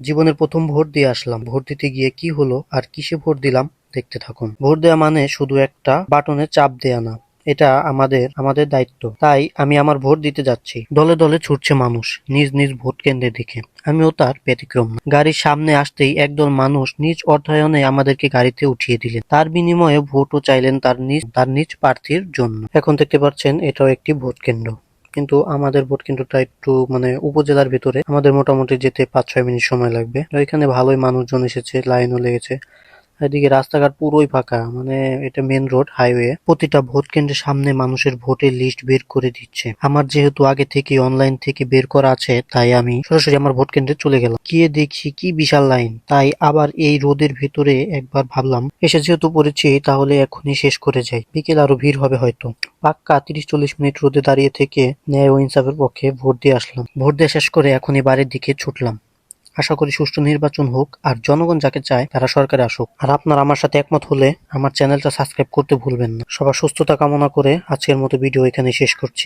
জীবনের প্রথম ভোট দিয়ে আসলাম। ভোট দিতে গিয়ে কি হলো আর কিসে ভোট দিলাম দেখতে থাকুন। ভোট দেওয়া মানে শুধু একটা বাটনে চাপ দেয়া না। এটা আমাদের দায়িত্ব। তাই আমি আমার ভোট দিতে যাচ্ছি। দলে দলে ছুটছে মানুষ নিজ নিজ ভোট কেন্দ্রের দিকে। আমিও তার ব্যতিক্রম না। গাড়ির সামনে আসতেই একদল মানুষ নিজ অর্থায়নে আমাদেরকে গাড়িতে উঠিয়ে দিলেন। তার বিনিময়ে ভোটও চাইলেন তার নিজ প্রার্থীর জন্য। এখন দেখতে পাচ্ছেন এটাও একটি ভোট কেন্দ্র। কিন্তু আমাদের ভোট কেন্দ্রটা একটু উপজেলার ভিতরে। আমাদের মোটামুটি যেতে 5-6 মিনিট সময় লাগবে। এখানে ভালোই মানুষজন এসেছে, লাইনও লেগেছে। এদিকে রাস্তাঘাট পুরোই ফাঁকা, এটা মেন রোড, হাইওয়ে। প্রতিটা ভোট কেন্দ্রের সামনে মানুষের ভোটের লিস্ট বের করে দিচ্ছে। আমার যেহেতু আগে থেকে অনলাইন থেকে বের করা আছে, তাই আমি সরাসরি আমার ভোট কেন্দ্রে চলে গেলাম। গিয়ে দেখি কি বিশাল লাইন। তাই আবার এই রোদের ভেতরে একবার ভাবলাম, এসে যেহেতু পড়েছি তাহলে এখনই শেষ করে যাই। বিকেল আরো ভিড় হবে হয়তো। পাক্কা 30-40 মিনিট রোদে দাঁড়িয়ে থেকে ন্যায় ও ইনসাফের পক্ষে ভোট দিয়ে আসলাম। ভোট দিয়ে শেষ করে এখনই বাড়ির দিকে ছুটলাম। আশা করি সুষ্ঠু নির্বাচন হোক আর জনগণ যাকে চায় তারা সরকারে আসুক। আর আপনারা আমার সাথে একমত হলে আমার চ্যানেলটা সাবস্ক্রাইব করতে ভুলবেন না। সবার সুস্থতা কামনা করে আজকের মতো ভিডিও এখানে শেষ করছি।